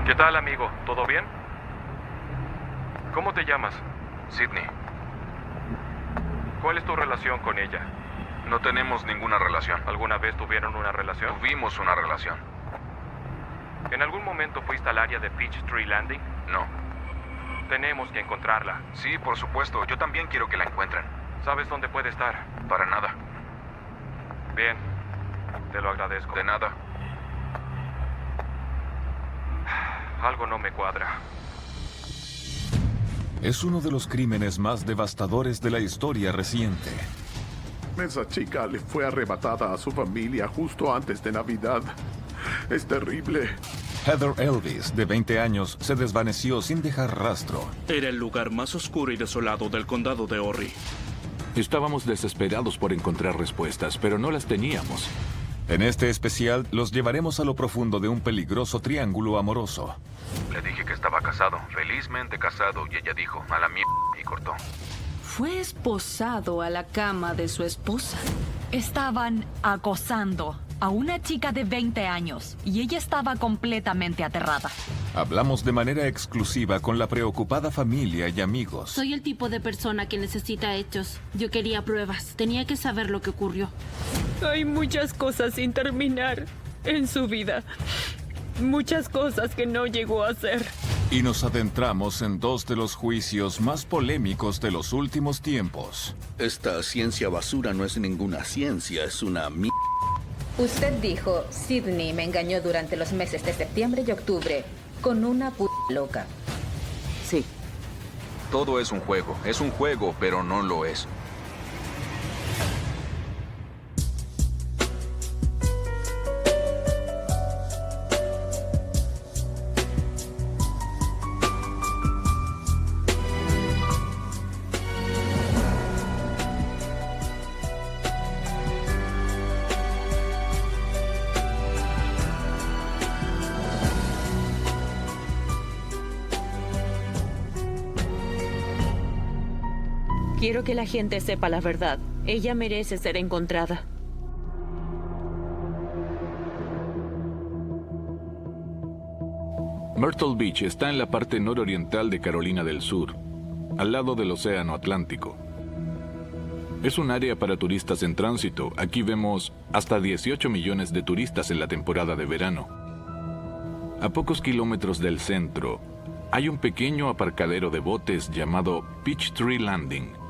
¿Qué tal, amigo? ¿Todo bien? ¿Cómo te llamas? Sydney. ¿Cuál es tu relación con ella? No tenemos ninguna relación. ¿Alguna vez tuvieron una relación? Tuvimos una relación. ¿En algún momento fuiste al área de Peachtree Landing? No. Tenemos que encontrarla. Sí, por supuesto. Yo también quiero que la encuentren. ¿Sabes dónde puede estar? Para nada. Bien. Te lo agradezco. De nada. Algo no me cuadra. Es uno de los crímenes más devastadores de la historia reciente. Esa chica le fue arrebatada a su familia justo antes de Navidad. Es terrible. Heather Elvis, de 20 años, se desvaneció sin dejar rastro. Era el lugar más oscuro y desolado del condado de Horry. Estábamos desesperados por encontrar respuestas, pero no las teníamos. En este especial, los llevaremos a lo profundo de un peligroso triángulo amoroso. Le dije que estaba casado, felizmente casado, y ella dijo, a la mierda, y cortó. Fue esposado a la cama de su esposa. Estaban acosando a una chica de 20 años y ella estaba completamente aterrada. Hablamos de manera exclusiva con la preocupada familia y amigos. Soy el tipo de persona que necesita hechos. Yo quería pruebas. Tenía que saber lo que ocurrió. Hay muchas cosas sin terminar en su vida. Muchas cosas que no llegó a hacer. Y nos adentramos en dos de los juicios más polémicos de los últimos tiempos. Esta ciencia basura no es ninguna ciencia, es una mierda. Usted dijo, Sydney me engañó durante los meses de septiembre y octubre con una loca. Sí. Todo es un juego, pero no lo es. Quiero que la gente sepa la verdad. Ella merece ser encontrada. Myrtle Beach está en la parte nororiental de Carolina del Sur, al lado del Océano Atlántico. Es un área para turistas en tránsito. Aquí vemos hasta 18 millones de turistas en la temporada de verano. A pocos kilómetros del centro, hay un pequeño aparcadero de botes llamado Peachtree Landing.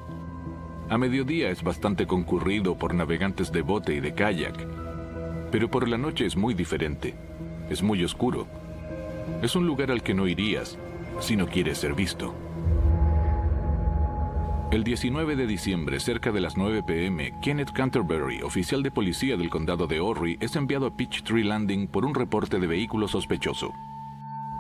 A mediodía es bastante concurrido por navegantes de bote y de kayak, pero por la noche es muy diferente. Es muy oscuro. Es un lugar al que no irías si no quieres ser visto. El 19 de diciembre, cerca de las 9 p.m., Kenneth Canterbury, oficial de policía del condado de Horry, es enviado a Peachtree Landing por un reporte de vehículo sospechoso.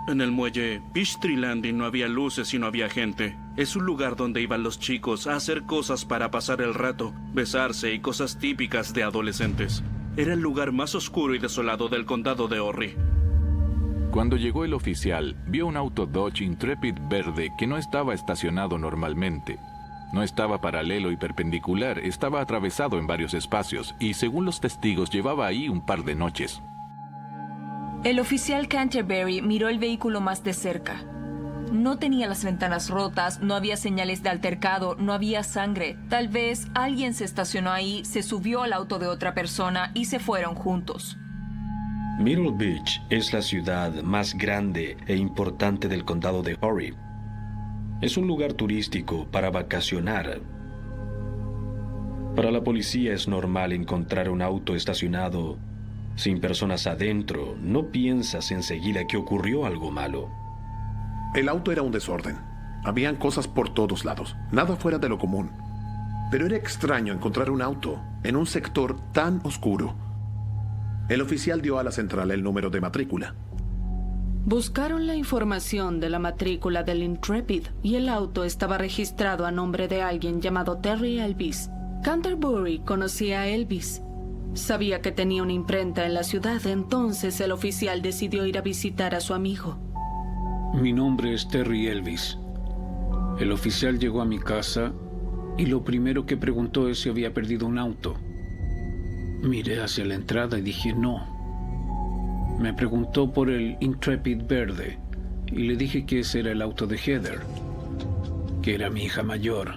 En el muelle Peachtree Landing no había luces y no había gente. Es un lugar donde iban los chicos a hacer cosas para pasar el rato, besarse y cosas típicas de adolescentes. Era el lugar más oscuro y desolado del condado de Horry. Cuando llegó el oficial, vio un auto Dodge Intrepid verde que no estaba estacionado normalmente. No estaba paralelo y perpendicular, estaba atravesado en varios espacios y, según los testigos, llevaba ahí un par de noches. El oficial Canterbury miró el vehículo más de cerca. No tenía las ventanas rotas, no había señales de altercado, no había sangre. Tal vez alguien se estacionó ahí, se subió al auto de otra persona y se fueron juntos. Myrtle Beach es la ciudad más grande e importante del condado de Horry. Es un lugar turístico para vacacionar. Para la policía es normal encontrar un auto estacionado sin personas adentro. No piensas enseguida que ocurrió algo malo. El auto era un desorden. Habían cosas por todos lados, nada fuera de lo común. Pero era extraño encontrar un auto en un sector tan oscuro. El oficial dio a la central el número de matrícula. Buscaron la información de la matrícula del Intrepid y el auto estaba registrado a nombre de alguien llamado Terry Elvis. Canterbury conocía a Elvis. Sabía que tenía una imprenta en la ciudad, entonces el oficial decidió ir a visitar a su amigo. Mi nombre es Terry Elvis. El oficial llegó a mi casa y lo primero que preguntó es si había perdido un auto. Miré hacia la entrada y dije no. Me preguntó por el Intrepid verde. y le dije que ese era el auto de Heather, que era mi hija mayor.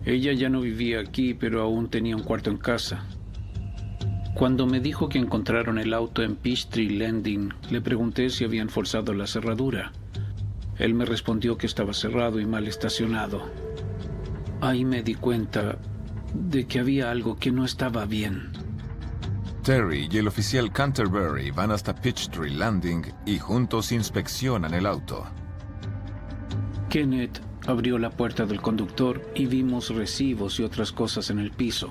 Ella ya no vivía aquí, pero aún tenía un cuarto en casa. Cuando me dijo que encontraron el auto en Peachtree Landing, le pregunté si habían forzado la cerradura. Él me respondió que estaba cerrado y mal estacionado. Ahí me di cuenta de que había algo que no estaba bien. Terry y el oficial Canterbury van hasta Peachtree Landing y juntos inspeccionan el auto. Kenneth abrió la puerta del conductor y vimos recibos y otras cosas en el piso.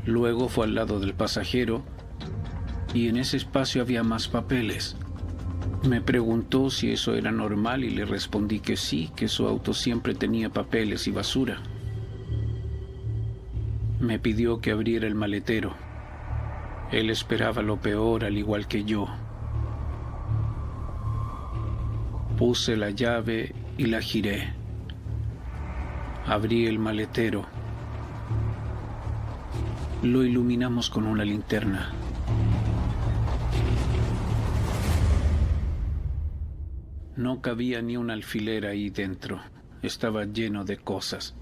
Luego fue al lado del pasajero y en ese espacio había más papeles. Me preguntó si eso era normal y le respondí que sí, que su auto siempre tenía papeles y basura. Me pidió que abriera el maletero. Él esperaba lo peor al igual que yo. Puse la llave y la giré. Abrí el maletero. Lo iluminamos con una linterna. No cabía ni un alfiler ahí dentro. Estaba lleno de cosas.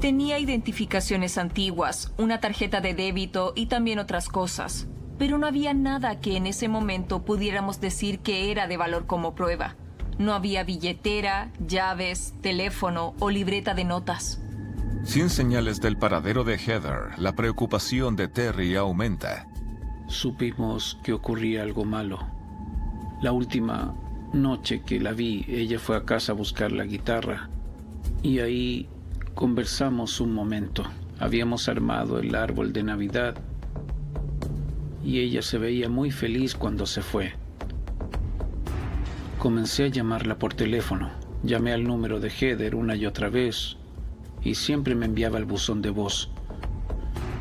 Tenía identificaciones antiguas, una tarjeta de débito y también otras cosas. Pero no había nada que en ese momento pudiéramos decir que era de valor como prueba. No había billetera, llaves, teléfono o libreta de notas. Sin señales del paradero de Heather, la preocupación de Terry aumenta. Supimos que ocurría algo malo. La última noche que la vi, ella fue a casa a buscar la guitarra. Y ahí conversamos un momento. Habíamos armado el árbol de Navidad. Y ella se veía muy feliz cuando se fue. Comencé a llamarla por teléfono. Llamé al número de Heather una y otra vez. Y siempre me enviaba el buzón de voz.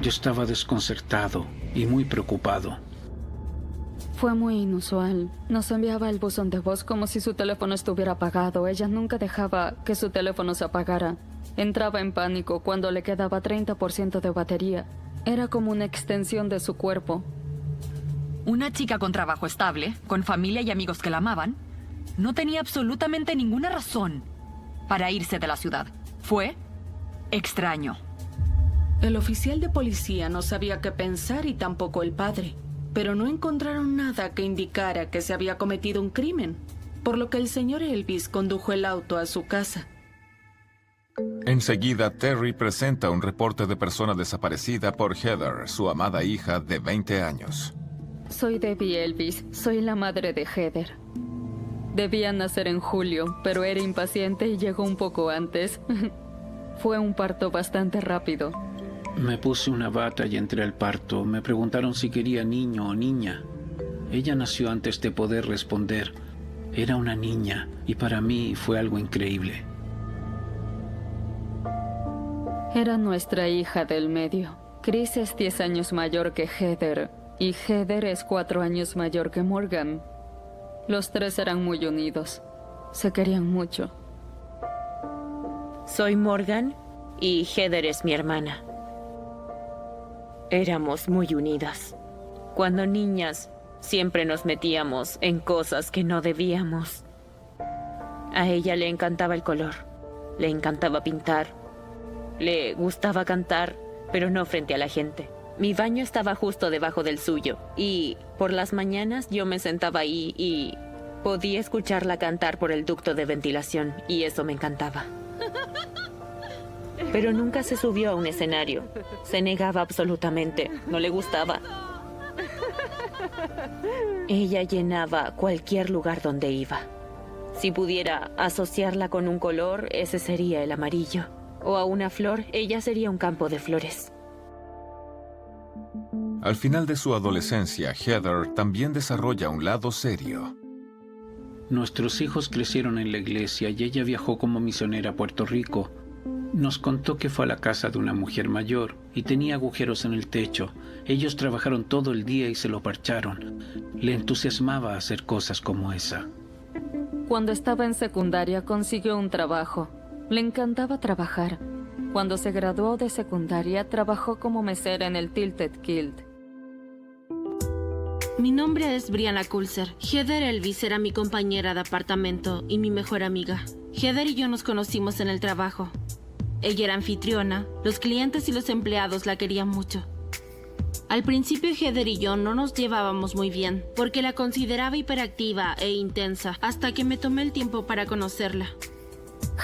Yo estaba desconcertado y muy preocupado. Fue muy inusual. Nos enviaba el buzón de voz como si su teléfono estuviera apagado. Ella nunca dejaba que su teléfono se apagara. Entraba en pánico cuando le quedaba 30% de batería. Era como una extensión de su cuerpo. Una chica con trabajo estable, con familia y amigos que la amaban, no tenía absolutamente ninguna razón para irse de la ciudad. Fue extraño. El oficial de policía no sabía qué pensar y tampoco el padre, pero no encontraron nada que indicara que se había cometido un crimen, por lo que el señor Elvis condujo el auto a su casa. Enseguida, Terry presenta un reporte de persona desaparecida por Heather, su amada hija de 20 años. Soy Debbie Elvis. Soy la madre de Heather. Debía nacer en julio, pero era impaciente y llegó un poco antes. Fue un parto bastante rápido. Me puse una bata y entré al parto. Me preguntaron si quería niño o niña. Ella nació antes de poder responder. Era una niña y para mí fue algo increíble. Era nuestra hija del medio. Chris es 10 años mayor que Heather y Heather es 4 años mayor que Morgan. Los tres eran muy unidos. Se querían mucho. Soy Morgan y Heather es mi hermana. Éramos muy unidas. Cuando niñas, siempre nos metíamos en cosas que no debíamos. A ella le encantaba el color, le encantaba pintar, le gustaba cantar, pero no frente a la gente. Mi baño estaba justo debajo del suyo y por las mañanas yo me sentaba ahí y podía escucharla cantar por el ducto de ventilación y eso me encantaba. Pero nunca se subió a un escenario. Se negaba absolutamente. No le gustaba. Ella llenaba cualquier lugar donde iba. Si pudiera asociarla con un color, ese sería el amarillo. O a una flor, ella sería un campo de flores. Al final de su adolescencia, Heather también desarrolla un lado serio. Nuestros hijos crecieron en la iglesia y ella viajó como misionera a Puerto Rico. Nos contó que fue a la casa de una mujer mayor y tenía agujeros en el techo. Ellos trabajaron todo el día y se lo parcharon. Le entusiasmaba hacer cosas como esa. Cuando estaba en secundaria consiguió un trabajo. Le encantaba trabajar. Cuando se graduó de secundaria trabajó como mesera en el Tilted Kilt. Mi nombre es Brianna Kulzer. Heather Elvis era mi compañera de apartamento y mi mejor amiga. Heather y yo nos conocimos en el trabajo. Ella era anfitriona, los clientes y los empleados la querían mucho. Al principio Heather y yo no nos llevábamos muy bien, porque la consideraba hiperactiva e intensa, hasta que me tomé el tiempo para conocerla.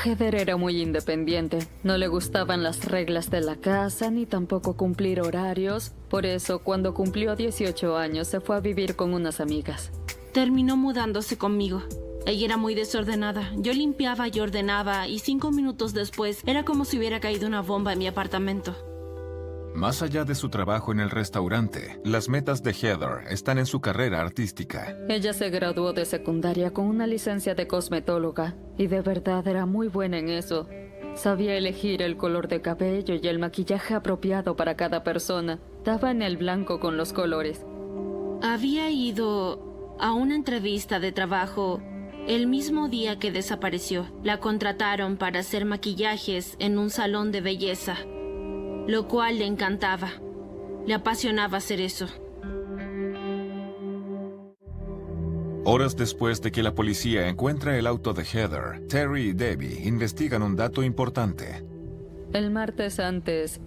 Heather era muy independiente. No le gustaban las reglas de la casa ni tampoco cumplir horarios. Por eso, cuando cumplió 18 años, se fue a vivir con unas amigas. Terminó mudándose conmigo. Ella era muy desordenada. Yo limpiaba y ordenaba, y 5 minutos después era como si hubiera caído una bomba en mi apartamento. Más allá de su trabajo en el restaurante, las metas de Heather están en su carrera artística. Ella se graduó de secundaria con una licencia de cosmetóloga y de verdad era muy buena en eso. Sabía elegir el color de cabello y el maquillaje apropiado para cada persona. Daba en el blanco con los colores. Había ido a una entrevista de trabajo el mismo día que desapareció. La contrataron para hacer maquillajes en un salón de belleza, lo cual le encantaba. Le apasionaba hacer eso. Horas después de que la policía encuentra el auto de Heather, Terry y Debbie investigan un dato importante. El martes antes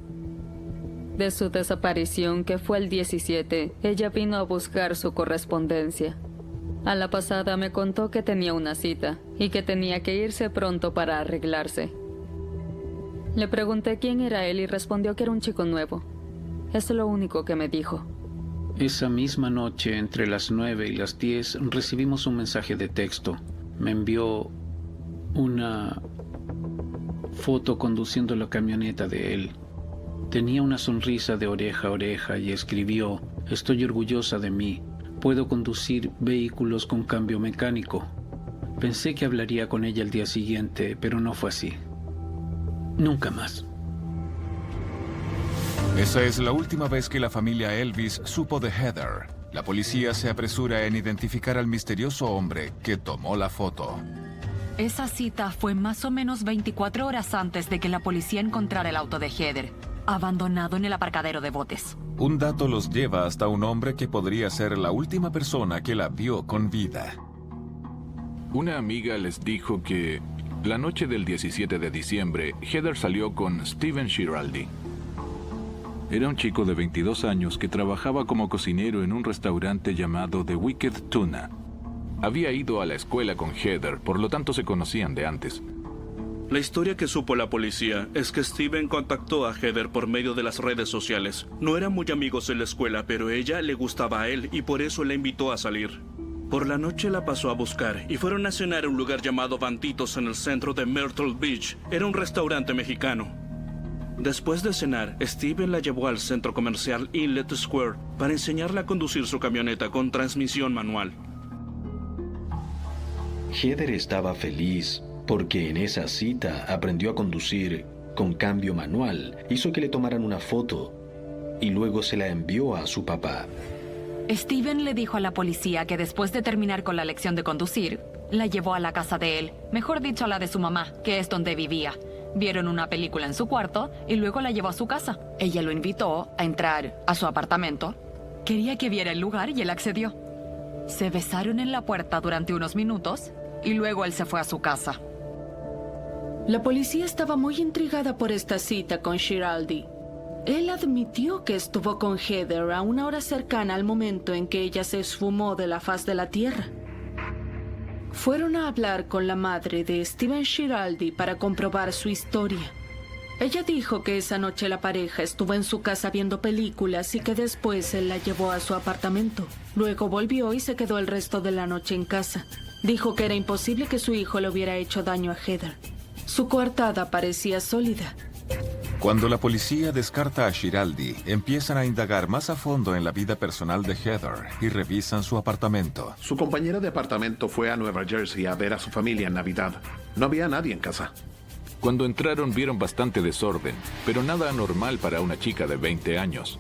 de su desaparición, que fue el 17, ella vino a buscar su correspondencia. A la pasada me contó que tenía una cita y que tenía que irse pronto para arreglarse. Le pregunté quién era él y respondió que era un chico nuevo. Es lo único que me dijo. Esa misma noche, entre las 9 y las 10, recibimos un mensaje de texto. Me envió una foto conduciendo la camioneta de él. Tenía una sonrisa de oreja a oreja y escribió: "Estoy orgullosa de mí. Puedo conducir vehículos con cambio mecánico". Pensé que hablaría con ella el día siguiente, pero no fue así. Nunca más. Esa es la última vez que la familia Elvis supo de Heather. La policía se apresura en identificar al misterioso hombre que tomó la foto. Esa cita fue más o menos 24 horas antes de que la policía encontrara el auto de Heather, abandonado en el aparcadero de botes. Un dato los lleva hasta un hombre que podría ser la última persona que la vio con vida. Una amiga les dijo que la noche del 17 de diciembre, Heather salió con Steven Shiraldi. Era un chico de 22 años que trabajaba como cocinero en un restaurante llamado The Wicked Tuna. Había ido a la escuela con Heather, por lo tanto se conocían de antes. La historia que supo la policía es que Steven contactó a Heather por medio de las redes sociales. No eran muy amigos en la escuela, pero ella le gustaba a él y por eso la invitó a salir. Por la noche la pasó a buscar y fueron a cenar a un lugar llamado Banditos en el centro de Myrtle Beach. Era un restaurante mexicano. Después de cenar, Steven la llevó al centro comercial Inlet Square para enseñarle a conducir su camioneta con transmisión manual. Heather estaba feliz porque en esa cita aprendió a conducir con cambio manual, hizo que le tomaran una foto y luego se la envió a su papá. Steven le dijo a la policía que después de terminar con la lección de conducir, la llevó a la casa de él, mejor dicho a la de su mamá, que es donde vivía. Vieron una película en su cuarto y luego la llevó a su casa. Ella lo invitó a entrar a su apartamento. Quería que viera el lugar y él accedió. Se besaron en la puerta durante unos minutos y luego él se fue a su casa. La policía estaba muy intrigada por esta cita con Shiraldi. Él admitió que estuvo con Heather a una hora cercana al momento en que ella se esfumó de la faz de la tierra. Fueron a hablar con la madre de Steven Shiraldi para comprobar su historia. Ella dijo que esa noche la pareja estuvo en su casa viendo películas y que después él la llevó a su apartamento. Luego volvió y se quedó el resto de la noche en casa. Dijo que era imposible que su hijo le hubiera hecho daño a Heather. Su coartada parecía sólida. Cuando la policía descarta a Shiraldi, empiezan a indagar más a fondo en la vida personal de Heather y revisan su apartamento. Su compañera de apartamento fue a Nueva Jersey a ver a su familia en Navidad. No había nadie en casa. Cuando entraron vieron bastante desorden, pero nada anormal para una chica de 20 años.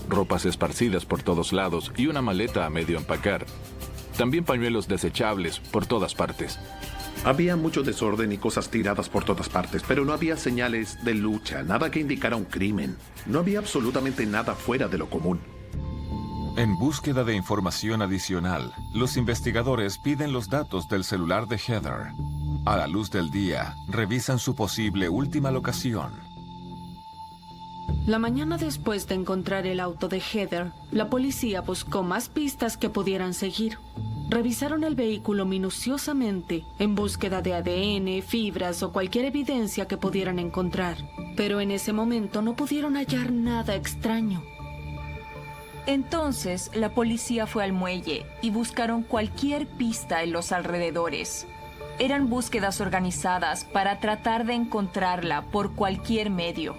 Ropas esparcidas por todos lados y una maleta a medio empacar. También pañuelos desechables por todas partes. Había mucho desorden y cosas tiradas por todas partes, pero no había señales de lucha, nada que indicara un crimen. No había absolutamente nada fuera de lo común. En búsqueda de información adicional, los investigadores piden los datos del celular de Heather. A la luz del día, revisan su posible última locación. La mañana después de encontrar el auto de Heather, la policía buscó más pistas que pudieran seguir. Revisaron el vehículo minuciosamente en búsqueda de ADN, fibras o cualquier evidencia que pudieran encontrar. Pero en ese momento no pudieron hallar nada extraño. Entonces, la policía fue al muelle y buscaron cualquier pista en los alrededores. Eran búsquedas organizadas para tratar de encontrarla por cualquier medio.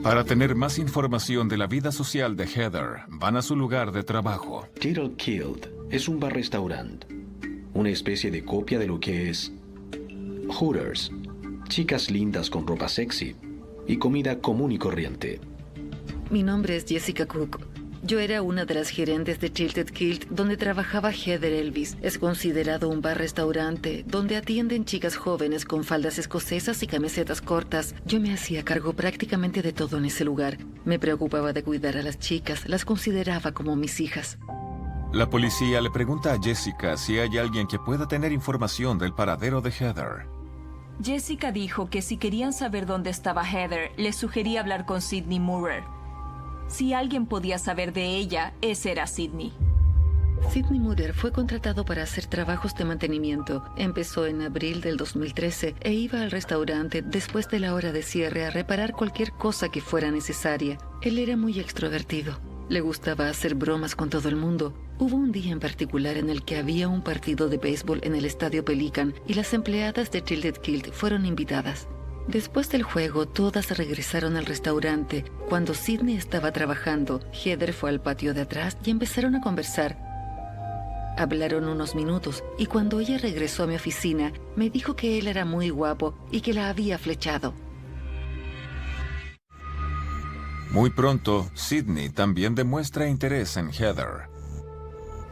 Para tener más información de la vida social de Heather, van a su lugar de trabajo. Tittle Killed es un bar-restaurante, una especie de copia de lo que es Hooters, chicas lindas con ropa sexy y comida común y corriente. Mi nombre es Jessica Cook. Yo era una de las gerentes de Tilted Kilt, donde trabajaba Heather Elvis. Es considerado un bar-restaurante donde atienden chicas jóvenes con faldas escocesas y camisetas cortas. Yo me hacía cargo prácticamente de todo en ese lugar. Me preocupaba de cuidar a las chicas, las consideraba como mis hijas. La policía le pregunta a Jessica si hay alguien que pueda tener información del paradero de Heather. Jessica dijo que si querían saber dónde estaba Heather, les sugería hablar con Sydney Murrer. Si alguien podía saber de ella, ese era Sydney. Sydney Murrer fue contratado para hacer trabajos de mantenimiento. Empezó en abril del 2013 e iba al restaurante después de la hora de cierre a reparar cualquier cosa que fuera necesaria. Él era muy extrovertido. Le gustaba hacer bromas con todo el mundo. Hubo un día en particular en el que había un partido de béisbol en el Estadio Pelican y las empleadas de Tilted Kilt fueron invitadas. Después del juego, todas regresaron al restaurante. Cuando Sydney estaba trabajando, Heather fue al patio de atrás y empezaron a conversar. Hablaron unos minutos y cuando ella regresó a mi oficina, me dijo que él era muy guapo y que la había flechado. Muy pronto, Sydney también demuestra interés en Heather.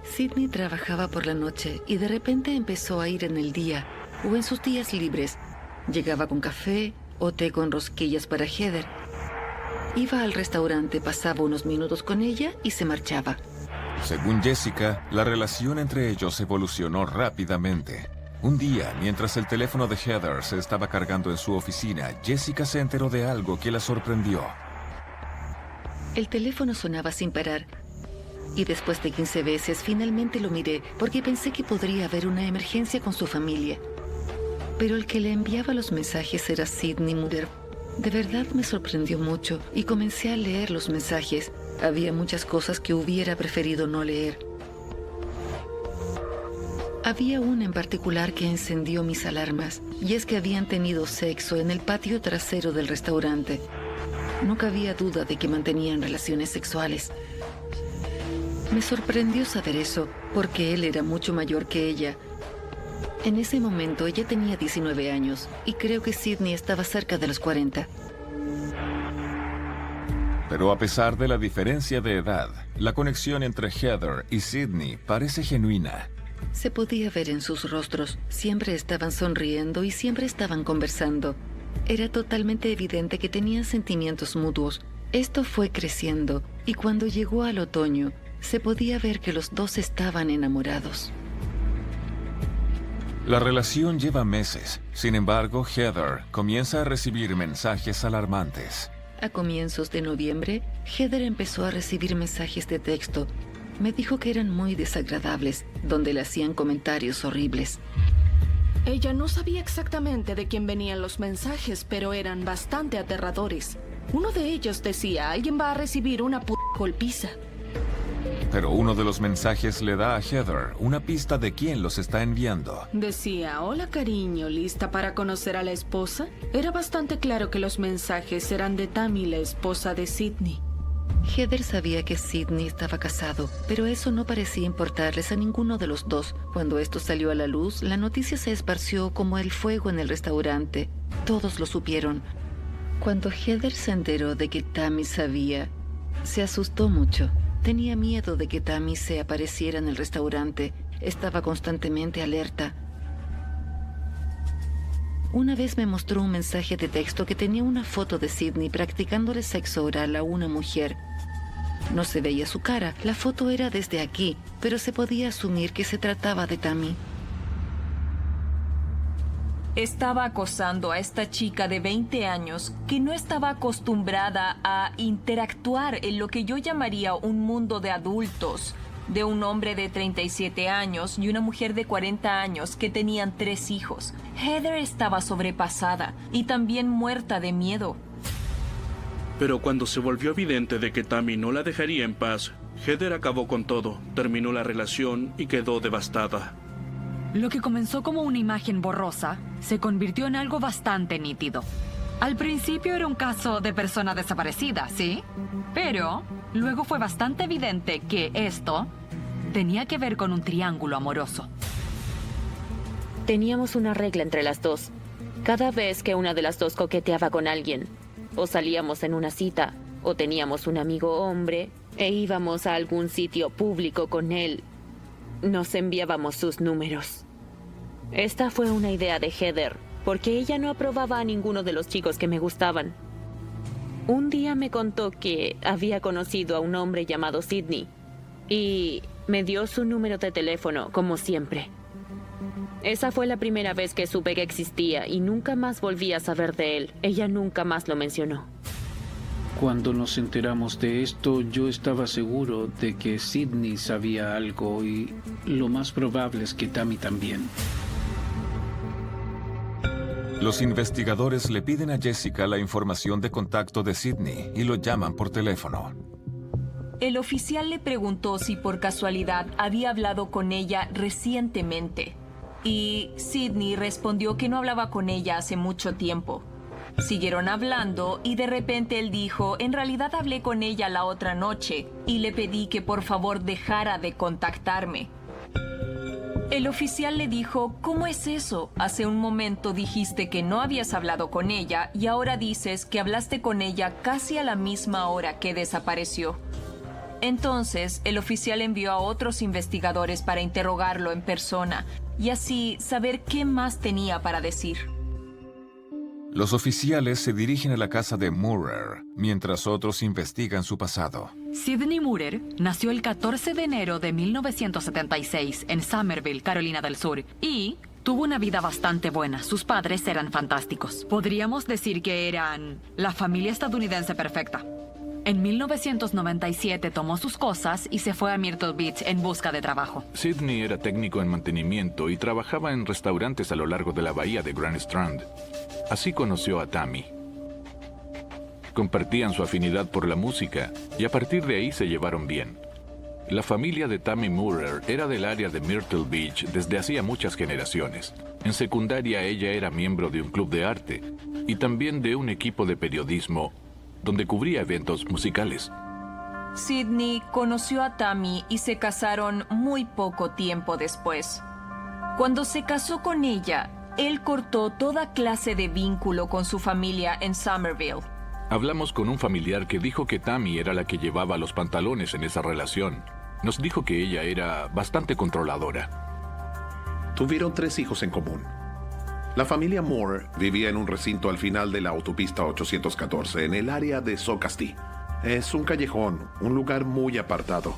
Sydney trabajaba por la noche y de repente empezó a ir en el día o en sus días libres. Llegaba con café o té con rosquillas para Heather. Iba al restaurante, pasaba unos minutos con ella y se marchaba. Según Jessica, la relación entre ellos evolucionó rápidamente. Un día, mientras el teléfono de Heather se estaba cargando en su oficina, Jessica se enteró de algo que la sorprendió. El teléfono sonaba sin parar. Y después de 15 veces, finalmente lo miré porque pensé que podría haber una emergencia con su familia. Pero el que le enviaba los mensajes era Sydney Murrer. De verdad me sorprendió mucho y comencé a leer los mensajes. Había muchas cosas que hubiera preferido no leer. Había una en particular que encendió mis alarmas, y es que habían tenido sexo en el patio trasero del restaurante. No cabía duda de que mantenían relaciones sexuales. Me sorprendió saber eso, porque él era mucho mayor que ella. En ese momento ella tenía 19 años y creo que Sydney estaba cerca de los 40. Pero a pesar de la diferencia de edad, la conexión entre Heather y Sydney parece genuina. Se podía ver en sus rostros. Siempre estaban sonriendo y siempre estaban conversando. Era totalmente evidente que tenían sentimientos mutuos. Esto fue creciendo y cuando llegó al otoño, se podía ver que los dos estaban enamorados. La relación lleva meses. Sin embargo, Heather comienza a recibir mensajes alarmantes. A comienzos de noviembre, Heather empezó a recibir mensajes de texto. Me dijo que eran muy desagradables, donde le hacían comentarios horribles. Ella no sabía exactamente de quién venían los mensajes, pero eran bastante aterradores. Uno de ellos decía, alguien va a recibir una golpiza. Pero uno de los mensajes le da a Heather una pista de quién los está enviando. Decía, hola cariño, ¿lista para conocer a la esposa? Era bastante claro que los mensajes eran de Tammy, la esposa de Sydney. Heather sabía que Sydney estaba casado, pero eso no parecía importarles a ninguno de los dos. Cuando esto salió a la luz, la noticia se esparció como el fuego en el restaurante. Todos lo supieron. Cuando Heather se enteró de que Tammy sabía, se asustó mucho. Tenía miedo de que Tammy se apareciera en el restaurante. Estaba constantemente alerta. Una vez me mostró un mensaje de texto que tenía una foto de Sidney practicándole sexo oral a una mujer. No se veía su cara, la foto era desde aquí, pero se podía asumir que se trataba de Tammy. Estaba acosando a esta chica de 20 años que no estaba acostumbrada a interactuar en lo que yo llamaría un mundo de adultos, de un hombre de 37 años y una mujer de 40 años que tenían 3 hijos. Heather estaba sobrepasada y también muerta de miedo. Pero cuando se volvió evidente de que Tammy no la dejaría en paz, Heather acabó con todo, terminó la relación y quedó devastada. Lo que comenzó como una imagen borrosa se convirtió en algo bastante nítido. Al principio era un caso de persona desaparecida, ¿sí? Pero luego fue bastante evidente que esto tenía que ver con un triángulo amoroso. Teníamos una regla entre las dos. Cada vez que una de las dos coqueteaba con alguien, o salíamos en una cita, o teníamos un amigo hombre, e íbamos a algún sitio público con él, nos enviábamos sus números. Esta fue una idea de Heather, porque ella no aprobaba a ninguno de los chicos que me gustaban. Un día me contó que había conocido a un hombre llamado Sidney, y me dio su número de teléfono, como siempre. Esa fue la primera vez que supe que existía y nunca más volví a saber de él. Ella nunca más lo mencionó. Cuando nos enteramos de esto, yo estaba seguro de que Sidney sabía algo y lo más probable es que Tammy también. Los investigadores le piden a Jessica la información de contacto de Sidney y lo llaman por teléfono. El oficial le preguntó si por casualidad había hablado con ella recientemente. Y Sidney respondió que no hablaba con ella hace mucho tiempo. Siguieron hablando y de repente él dijo, en realidad hablé con ella la otra noche y le pedí que por favor dejara de contactarme. El oficial le dijo, ¿cómo es eso? Hace un momento dijiste que no habías hablado con ella y ahora dices que hablaste con ella casi a la misma hora que desapareció. Entonces, el oficial envió a otros investigadores para interrogarlo en persona y así saber qué más tenía para decir. Los oficiales se dirigen a la casa de Murrer, mientras otros investigan su pasado. Sidney Murrer nació el 14 de enero de 1976 en Summerville, Carolina del Sur, y tuvo una vida bastante buena. Sus padres eran fantásticos. Podríamos decir que eran la familia estadounidense perfecta. En 1997 tomó sus cosas y se fue a Myrtle Beach en busca de trabajo. Sidney era técnico en mantenimiento y trabajaba en restaurantes a lo largo de la bahía de Grand Strand. Así conoció a Tammy. Compartían su afinidad por la música y a partir de ahí se llevaron bien. La familia de Tammy Murrer era del área de Myrtle Beach desde hacía muchas generaciones. En secundaria ella era miembro de un club de arte y también de un equipo de periodismo donde cubría eventos musicales. Sidney conoció a Tammy y se casaron muy poco tiempo después. Cuando se casó con ella, él cortó toda clase de vínculo con su familia en Summerville. Hablamos con un familiar que dijo que Tammy era la que llevaba los pantalones en esa relación. Nos dijo que ella era bastante controladora. Tuvieron 3 hijos en común. La familia Moore vivía en un recinto al final de la autopista 814, en el área de Socastee. Es un callejón, un lugar muy apartado.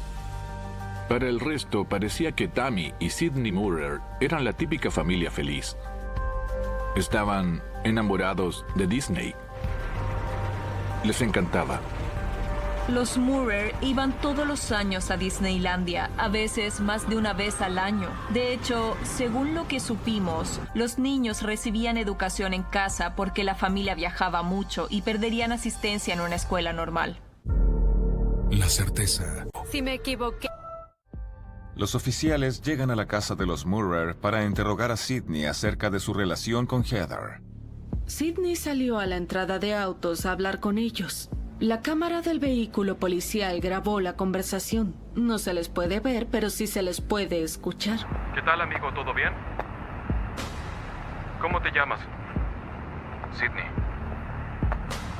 Para el resto, parecía que Tammy y Sidney Murrer eran la típica familia feliz. Estaban enamorados de Disney. Les encantaba. Los Murrer iban todos los años a Disneylandia, a veces más de una vez al año. De hecho, según lo que supimos, los niños recibían educación en casa porque la familia viajaba mucho y perderían asistencia en una escuela normal. La certeza. Si me equivoqué. Los oficiales llegan a la casa de los Murrer para interrogar a Sidney acerca de su relación con Heather. Sidney salió a la entrada de autos a hablar con ellos. La cámara del vehículo policial grabó la conversación. No se les puede ver, pero sí se les puede escuchar. ¿Qué tal, amigo? ¿Todo bien? ¿Cómo te llamas? Sidney.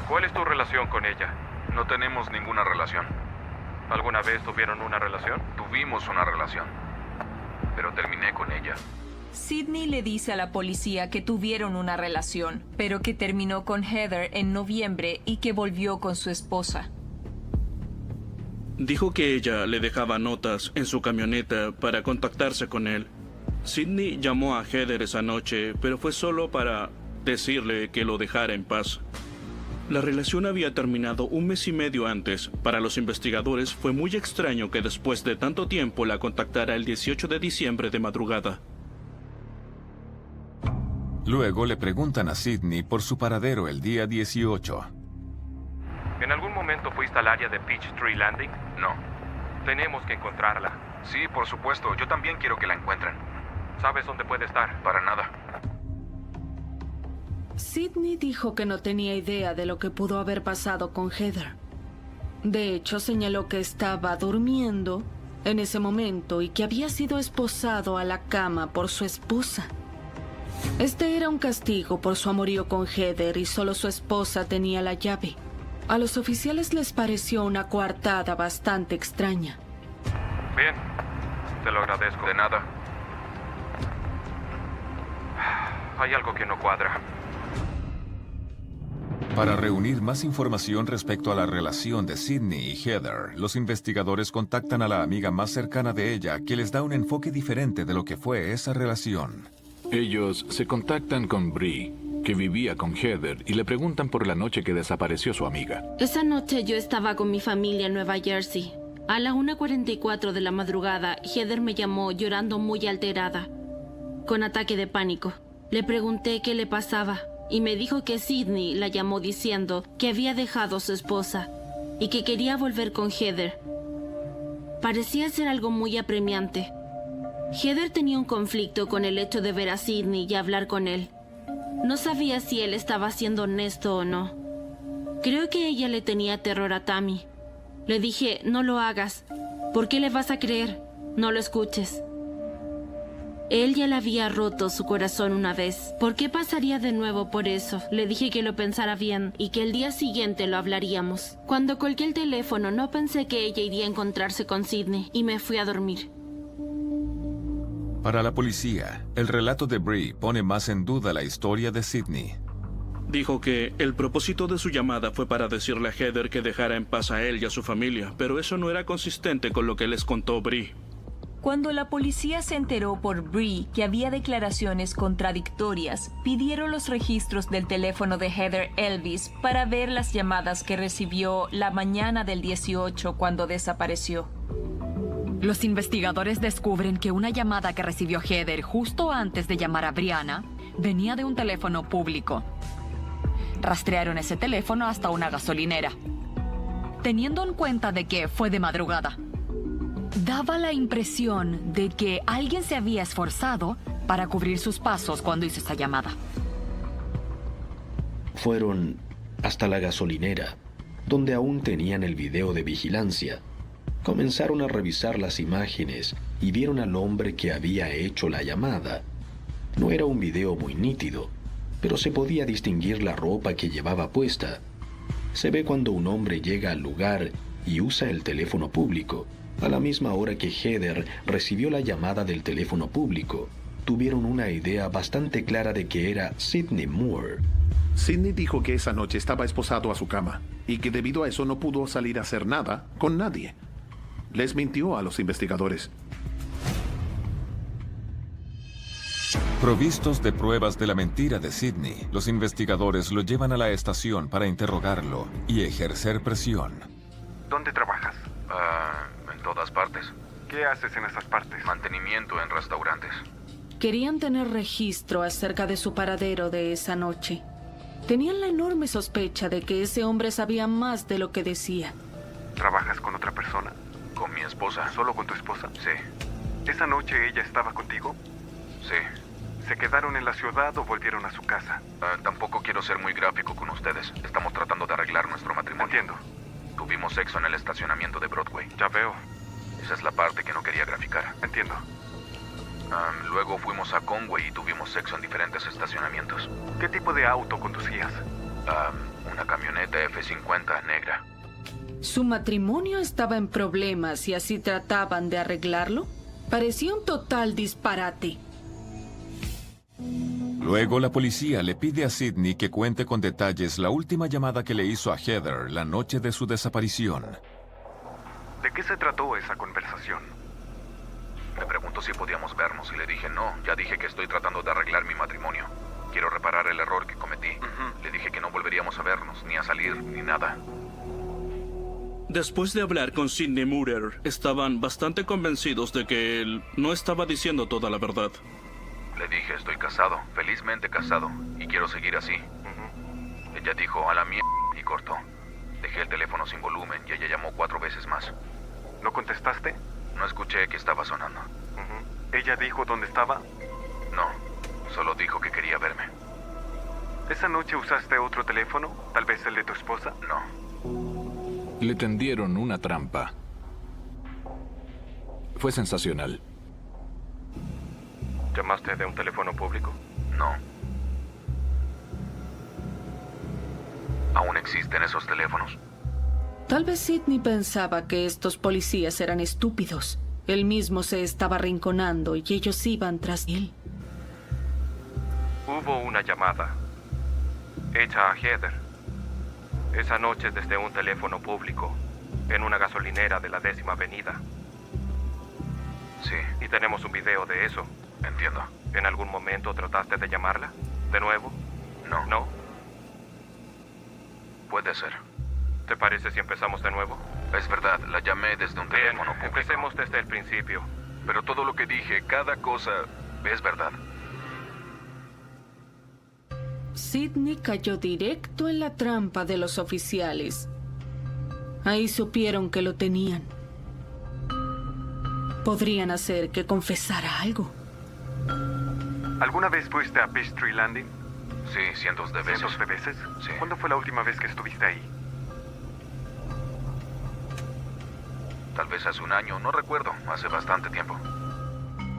¿Cuál es tu relación con ella? No tenemos ninguna relación. ¿Alguna vez tuvieron una relación? Tuvimos una relación, pero terminé con ella. Sidney le dice a la policía que tuvieron una relación, pero que terminó con Heather en noviembre y que volvió con su esposa. Dijo que ella le dejaba notas en su camioneta para contactarse con él. Sidney llamó a Heather esa noche, pero fue solo para decirle que lo dejara en paz. La relación había terminado un mes y medio antes. Para los investigadores fue muy extraño que después de tanto tiempo la contactara el 18 de diciembre de madrugada. Luego le preguntan a Sidney por su paradero el día 18. ¿En algún momento fuiste al área de Peachtree Landing? No. Tenemos que encontrarla. Sí, por supuesto. Yo también quiero que la encuentren. ¿Sabes dónde puede estar? Para nada. Sidney dijo que no tenía idea de lo que pudo haber pasado con Heather. De hecho, señaló que estaba durmiendo en ese momento y que había sido esposado a la cama por su esposa. Este era un castigo por su amorío con Heather y solo su esposa tenía la llave. A los oficiales les pareció una coartada bastante extraña. Bien, te lo agradezco. De nada. Hay algo que no cuadra. Para reunir más información respecto a la relación de Sidney y Heather, los investigadores contactan a la amiga más cercana de ella, que les da un enfoque diferente de lo que fue esa relación. Ellos se contactan con Bree, que vivía con Heather, y le preguntan por la noche que desapareció su amiga. Esa noche yo estaba con mi familia en Nueva Jersey. A la 1:44 de la madrugada, Heather me llamó llorando muy alterada, con ataque de pánico. Le pregunté qué le pasaba y me dijo que Sidney la llamó diciendo que había dejado a su esposa y que quería volver con Heather. Parecía ser algo muy apremiante. Heather tenía un conflicto con el hecho de ver a Sidney y hablar con él. No sabía si él estaba siendo honesto o no. Creo que ella le tenía terror a Tammy. Le dije, no lo hagas. ¿Por qué le vas a creer? No lo escuches. Él ya le había roto su corazón una vez. ¿Por qué pasaría de nuevo por eso? Le dije que lo pensara bien y que el día siguiente lo hablaríamos. Cuando colgué el teléfono no pensé que ella iría a encontrarse con Sidney y me fui a dormir. Para la policía, el relato de Bree pone más en duda la historia de Sidney. Dijo que el propósito de su llamada fue para decirle a Heather que dejara en paz a él y a su familia, pero eso no era consistente con lo que les contó Bree. Cuando la policía se enteró por Bree que había declaraciones contradictorias, pidieron los registros del teléfono de Heather Elvis para ver las llamadas que recibió la mañana del 18 cuando desapareció. Los investigadores descubren que una llamada que recibió Heather justo antes de llamar a Brianna venía de un teléfono público. Rastrearon ese teléfono hasta una gasolinera, teniendo en cuenta de que fue de madrugada. Daba la impresión de que alguien se había esforzado para cubrir sus pasos cuando hizo esa llamada. Fueron hasta la gasolinera, donde aún tenían el video de vigilancia. Comenzaron a revisar las imágenes y vieron al hombre que había hecho la llamada. No era un video muy nítido, pero se podía distinguir la ropa que llevaba puesta. Se ve cuando un hombre llega al lugar y usa el teléfono público. A la misma hora que Heather recibió la llamada del teléfono público, tuvieron una idea bastante clara de que era Sidney Moore. Sidney dijo que esa noche estaba esposado a su cama y que debido a eso no pudo salir a hacer nada con nadie. Les mintió a los investigadores. Provistos de pruebas de la mentira de Sidney, los investigadores lo llevan a la estación para interrogarlo y ejercer presión. ¿Dónde trabajas? En todas partes. ¿Qué haces en esas partes? Mantenimiento en restaurantes. Querían tener registro acerca de su paradero de esa noche. Tenían la enorme sospecha de que ese hombre sabía más de lo que decía. ¿Trabajas con otra persona? Con mi esposa. ¿Solo con tu esposa? Sí. ¿Esa noche ella estaba contigo? Sí. ¿Se quedaron en la ciudad o volvieron a su casa? Tampoco quiero ser muy gráfico con ustedes. Estamos tratando de arreglar nuestro matrimonio. Entiendo. Tuvimos sexo en el estacionamiento de Broadway. Ya veo. Esa es la parte que no quería graficar. Entiendo. Luego fuimos a Conway y tuvimos sexo en diferentes estacionamientos. ¿Qué tipo de auto conducías? Una camioneta F-50 negra. ¿Su matrimonio estaba en problemas y así trataban de arreglarlo? Parecía un total disparate. Luego la policía le pide a Sidney que cuente con detalles la última llamada que le hizo a Heather la noche de su desaparición. ¿De qué se trató esa conversación? Me preguntó si podíamos vernos y le dije no. Ya dije que estoy tratando de arreglar mi matrimonio. Quiero reparar el error que cometí. Le dije que no volveríamos a vernos, ni a salir, ni nada. Después de hablar con Sidney Murer, estaban bastante convencidos de que él no estaba diciendo toda la verdad. Le dije, estoy casado, felizmente casado, y quiero seguir así. Ella dijo, a la mierda, y cortó. Dejé el teléfono sin volumen y ella llamó 4 veces más. ¿No contestaste? No escuché que estaba sonando. ¿Ella dijo dónde estaba? No, solo dijo que quería verme. ¿Esa noche usaste otro teléfono? ¿Tal vez el de tu esposa? No. Le tendieron una trampa. Fue sensacional. ¿Llamaste de un teléfono público? No. ¿Aún existen esos teléfonos? Tal vez Sidney pensaba que estos policías eran estúpidos. Él mismo se estaba arrinconando y ellos iban tras él. Hubo una llamada hecha a Heather esa noche desde un teléfono público en una gasolinera de la 10ª Avenida. Sí. Y tenemos un video de eso. Entiendo. ¿En algún momento trataste de llamarla? ¿De nuevo? No. ¿No? Puede ser. ¿Te parece si empezamos de nuevo? Es verdad, la llamé desde un teléfono público. Empecemos desde el principio. Pero todo lo que dije, cada cosa, es verdad. Sidney cayó directo en la trampa de los oficiales. Ahí supieron que lo tenían. Podrían hacer que confesara algo. ¿Alguna vez fuiste a Peachtree Landing? Sí, cientos de veces. ¿Cientos de veces? Sí. ¿Cuándo fue la última vez que estuviste ahí? Tal vez hace un año, no recuerdo, hace bastante tiempo.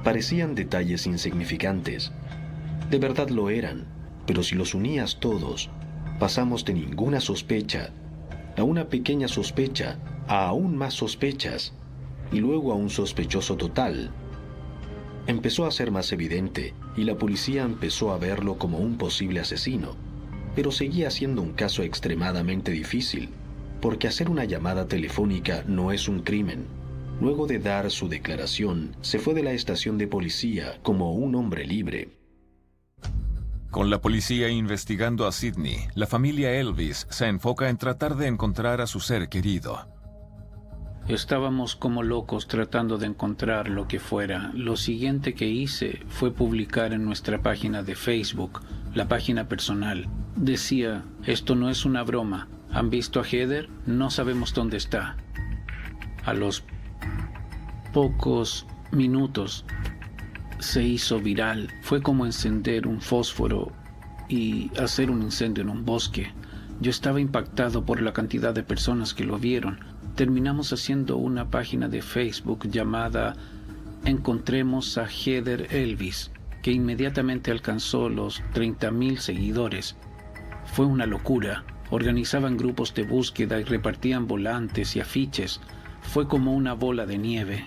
Parecían detalles insignificantes. De verdad lo eran, pero si los unías todos, pasamos de ninguna sospecha a una pequeña sospecha, a aún más sospechas, y luego a un sospechoso total. Empezó a ser más evidente y la policía empezó a verlo como un posible asesino, pero seguía siendo un caso extremadamente difícil, porque hacer una llamada telefónica no es un crimen. Luego de dar su declaración, se fue de la estación de policía como un hombre libre. Con la policía investigando a Sidney, la familia Elvis se enfoca en tratar de encontrar a su ser querido. Estábamos como locos tratando de encontrar lo que fuera. Lo siguiente que hice fue publicar en nuestra página de Facebook, la página personal. Decía, esto no es una broma. ¿Han visto a Heather? No sabemos dónde está. A los pocos minutos se hizo viral. Fue como encender un fósforo y hacer un incendio en un bosque. Yo estaba impactado por la cantidad de personas que lo vieron. Terminamos haciendo una página de Facebook llamada Encontremos a Heather Elvis, que inmediatamente alcanzó los 30,000 seguidores. Fue una locura. Organizaban grupos de búsqueda y repartían volantes y afiches. Fue como una bola de nieve.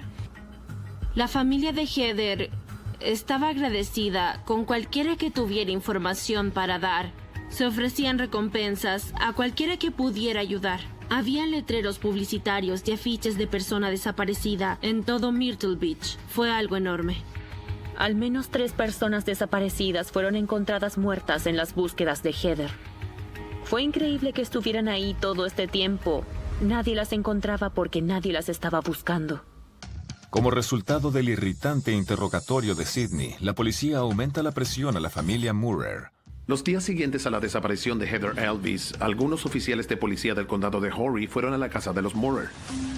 La familia de Heather estaba agradecida con cualquiera que tuviera información para dar. Se ofrecían recompensas a cualquiera que pudiera ayudar. Había letreros publicitarios y afiches de persona desaparecida en todo Myrtle Beach. Fue algo enorme. Al menos 3 personas desaparecidas fueron encontradas muertas en las búsquedas de Heather. Fue increíble que estuvieran ahí todo este tiempo. Nadie las encontraba porque nadie las estaba buscando. Como resultado del irritante interrogatorio de Sidney, la policía aumenta la presión a la familia Murer. Los días siguientes a la desaparición de Heather Elvis, algunos oficiales de policía del condado de Horry fueron a la casa de los Murer.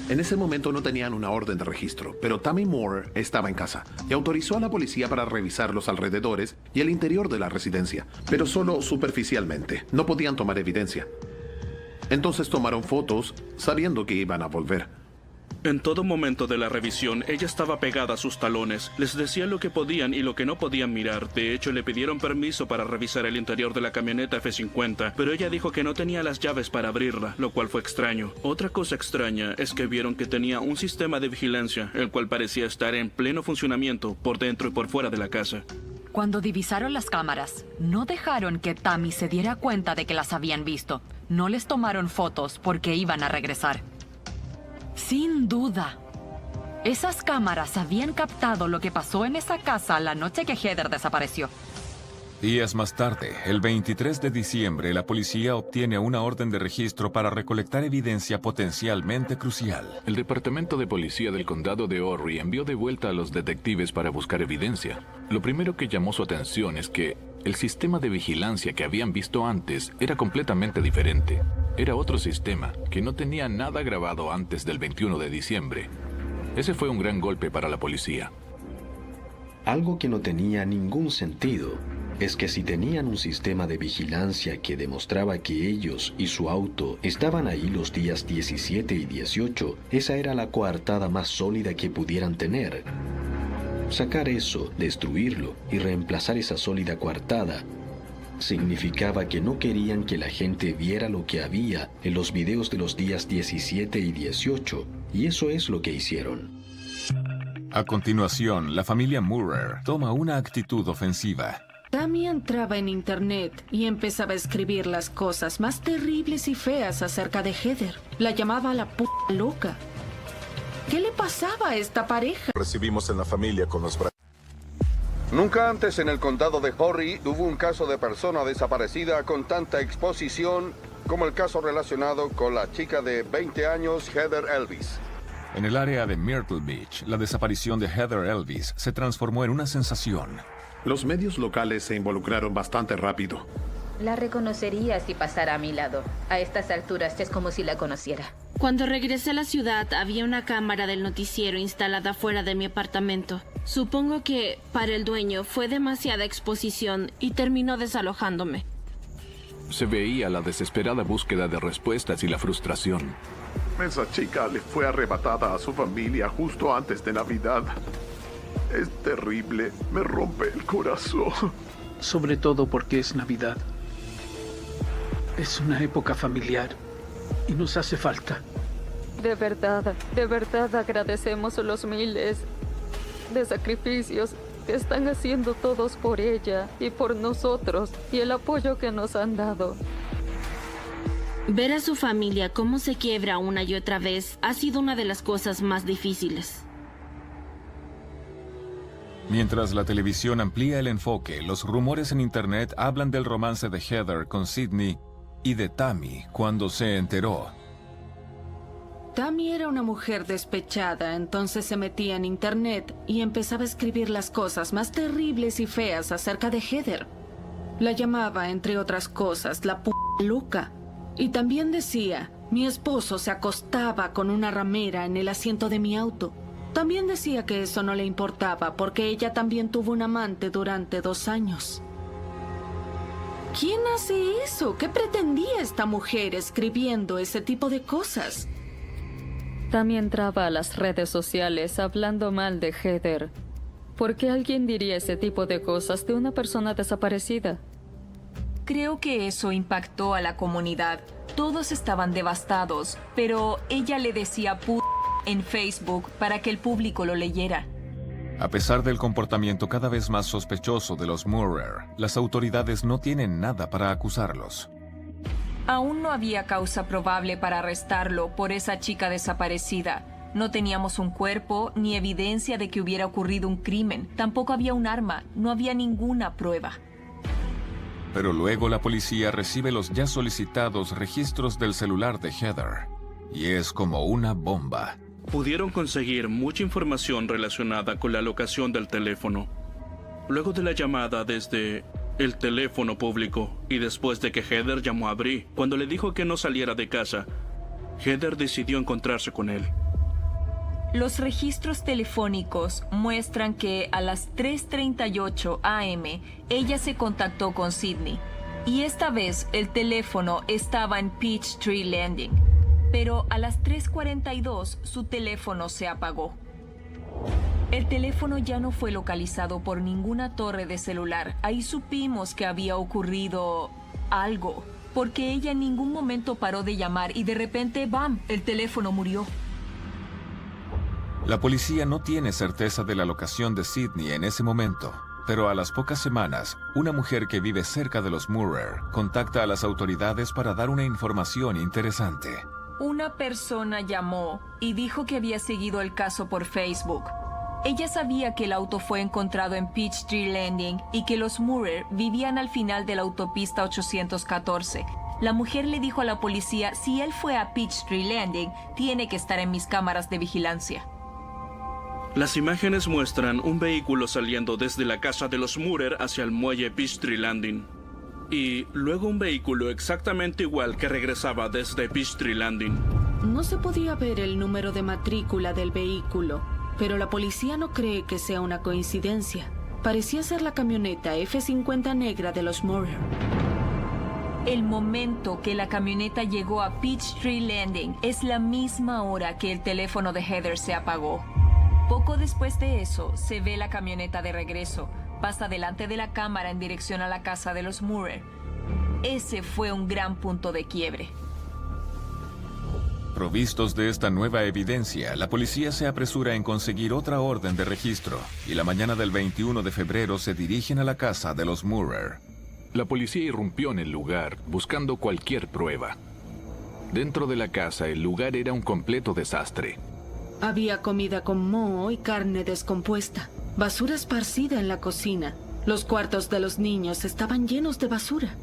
En ese momento no tenían una orden de registro, pero Tammy Moore estaba en casa y autorizó a la policía para revisar los alrededores y el interior de la residencia, pero solo superficialmente. No podían tomar evidencia. Entonces tomaron fotos sabiendo que iban a volver. En todo momento de la revisión, ella estaba pegada a sus talones. Les decía lo que podían y lo que no podían mirar. De hecho, le pidieron permiso para revisar el interior de la camioneta F-50, pero ella dijo que no tenía las llaves para abrirla, lo cual fue extraño. Otra cosa extraña es que vieron que tenía un sistema de vigilancia, el cual parecía estar en pleno funcionamiento por dentro y por fuera de la casa. Cuando divisaron las cámaras, no dejaron que Tammy se diera cuenta de que las habían visto. No les tomaron fotos porque iban a regresar. Sin duda, esas cámaras habían captado lo que pasó en esa casa la noche que Heather desapareció. Días más tarde, el 23 de diciembre, la policía obtiene una orden de registro para recolectar evidencia potencialmente crucial. El Departamento de Policía del Condado de Horry envió de vuelta a los detectives para buscar evidencia. Lo primero que llamó su atención es que el sistema de vigilancia que habían visto antes era completamente diferente. Era otro sistema que no tenía nada grabado antes del 21 de diciembre. Ese fue un gran golpe para la policía. Algo que no tenía ningún sentido es que si tenían un sistema de vigilancia que demostraba que ellos y su auto estaban ahí los días 17 y 18, esa era la coartada más sólida que pudieran tener. Sacar eso, destruirlo y reemplazar esa sólida coartada significaba que no querían que la gente viera lo que había en los videos de los días 17 y 18, y eso es lo que hicieron. A continuación, la familia Murrer toma una actitud ofensiva. Tammy entraba en internet y empezaba a escribir las cosas más terribles y feas acerca de Heather. La llamaba la p*** loca. ¿Qué le pasaba a esta pareja? Recibimos en la familia con los brazos. Nunca antes en el condado de Horry hubo un caso de persona desaparecida con tanta exposición como el caso relacionado con la chica de 20 años, Heather Elvis. En el área de Myrtle Beach, la desaparición de Heather Elvis se transformó en una sensación. Los medios locales se involucraron bastante rápido. La reconocería si pasara a mi lado. A estas alturas es como si la conociera. Cuando regresé a la ciudad, había una cámara del noticiero instalada fuera de mi apartamento. Supongo que, para el dueño, fue demasiada exposición y terminó desalojándome. Se veía la desesperada búsqueda de respuestas y la frustración. Esa chica le fue arrebatada a su familia justo antes de Navidad. Es terrible, me rompe el corazón. Sobre todo porque es Navidad. Es una época familiar y nos hace falta. De verdad agradecemos los miles de sacrificios que están haciendo todos por ella y por nosotros y el apoyo que nos han dado. Ver a su familia cómo se quiebra una y otra vez ha sido una de las cosas más difíciles. Mientras la televisión amplía el enfoque, los rumores en internet hablan del romance de Heather con Sidney y de Tammy cuando se enteró. Tammy era una mujer despechada, entonces se metía en internet y empezaba a escribir las cosas más terribles y feas acerca de Heather. La llamaba, entre otras cosas, la p*** loca. Y también decía, mi esposo se acostaba con una ramera en el asiento de mi auto. También decía que eso no le importaba porque ella también tuvo un amante durante 2 años. ¿Quién hace eso? ¿Qué pretendía esta mujer escribiendo ese tipo de cosas? También entraba a las redes sociales hablando mal de Heather. ¿Por qué alguien diría ese tipo de cosas de una persona desaparecida? Creo que eso impactó a la comunidad. Todos estaban devastados, pero ella le decía p*** en Facebook para que el público lo leyera. A pesar del comportamiento cada vez más sospechoso de los Murrer, las autoridades no tienen nada para acusarlos. Aún no había causa probable para arrestarlo por esa chica desaparecida. No teníamos un cuerpo ni evidencia de que hubiera ocurrido un crimen. Tampoco había un arma. No había ninguna prueba. Pero luego la policía recibe los ya solicitados registros del celular de Heather. Y es como una bomba. Pudieron conseguir mucha información relacionada con la locación del teléfono. Luego de la llamada desde el teléfono público y después de que Heather llamó a Bree cuando le dijo que no saliera de casa, Heather decidió encontrarse con él. Los registros telefónicos muestran que a las 3:38 a.m. ella se contactó con Sidney. Y esta vez el teléfono estaba en Peachtree Landing. Pero a las 3:42 su teléfono se apagó. El teléfono ya no fue localizado por ninguna torre de celular. Ahí supimos que había ocurrido algo, porque ella en ningún momento paró de llamar y de repente, ¡bam!, el teléfono murió. La policía no tiene certeza de la locación de Sidney en ese momento, Pero a las pocas semanas, una mujer que vive cerca de los Murrer contacta a las autoridades para dar una información interesante. Una persona llamó y dijo que había seguido el caso por Facebook. Ella sabía que el auto fue encontrado en Peachtree Landing y que los Murrer vivían al final de la autopista 814. La mujer le dijo a la policía, si él fue a Peachtree Landing, tiene que estar en mis cámaras de vigilancia. Las imágenes muestran un vehículo saliendo desde la casa de los Murrer hacia el muelle Peachtree Landing. Y luego un vehículo exactamente igual que regresaba desde Peachtree Landing. No se podía ver el número de matrícula del vehículo, pero la policía no cree que sea una coincidencia. Parecía ser la camioneta F-50 negra de los Murrer. El momento que la camioneta llegó a Peachtree Landing es la misma hora que el teléfono de Heather se apagó. Poco después de eso, se ve la camioneta de regreso. Pasa delante de la cámara en dirección a la casa de los Murrer. Ese fue un gran punto de quiebre. Provistos de esta nueva evidencia, la policía se apresura en conseguir otra orden de registro y la mañana del 21 de febrero se dirigen a la casa de los Murrer. La policía irrumpió en el lugar buscando cualquier prueba. Dentro de la casa, el lugar era un completo desastre. Había comida con moho y carne descompuesta, basura esparcida en la cocina. Los cuartos de los niños estaban llenos de basura.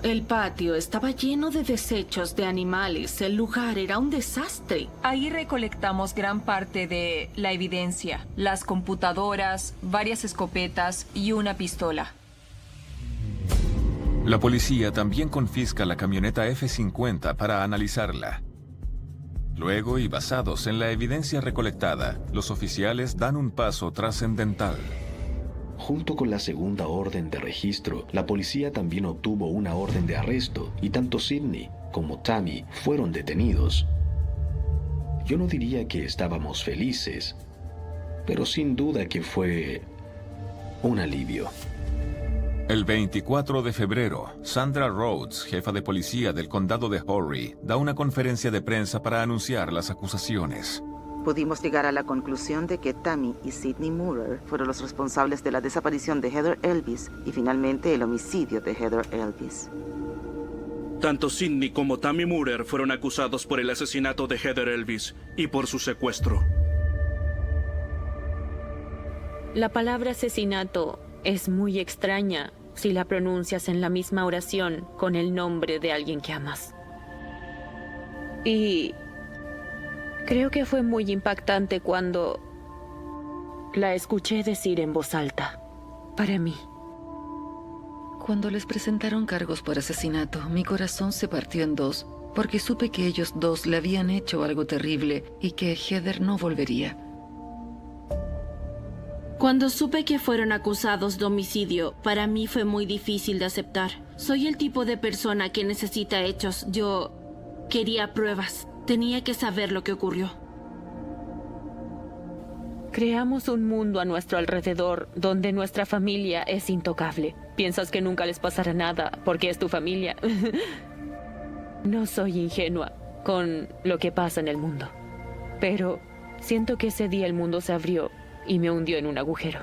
El patio estaba lleno de desechos de animales. El lugar era un desastre. Ahí recolectamos gran parte de la evidencia, las computadoras, varias escopetas y una pistola. La policía también confisca la camioneta F-50 para analizarla. Luego, y basados en la evidencia recolectada, los oficiales dan un paso trascendental. Junto con la segunda orden de registro, la policía también obtuvo una orden de arresto y tanto Sidney como Tammy fueron detenidos. Yo no diría que estábamos felices, pero sin duda que fue un alivio. El 24 de febrero, Sandra Rhodes, jefa de policía del condado de Horry, da una conferencia de prensa para anunciar las acusaciones. Pudimos llegar a la conclusión de que Tammy y Sidney Murrer fueron los responsables de la desaparición de Heather Elvis y finalmente el homicidio de Heather Elvis. Tanto Sidney como Tammy Murrer fueron acusados por el asesinato de Heather Elvis y por su secuestro. La palabra asesinato es muy extraña si la pronuncias en la misma oración con el nombre de alguien que amas. Y creo que fue muy impactante cuando la escuché decir en voz alta, para mí. Cuando les presentaron cargos por asesinato, mi corazón se partió en dos, porque supe que ellos dos le habían hecho algo terrible y que Heather no volvería. Cuando supe que fueron acusados de homicidio, para mí fue muy difícil de aceptar. Soy el tipo de persona que necesita hechos. Yo quería pruebas. Tenía que saber lo que ocurrió. Creamos un mundo a nuestro alrededor donde nuestra familia es intocable. Piensas que nunca les pasará nada porque es tu familia. No soy ingenua con lo que pasa en el mundo. Pero siento que ese día el mundo se abrió y me hundió en un agujero.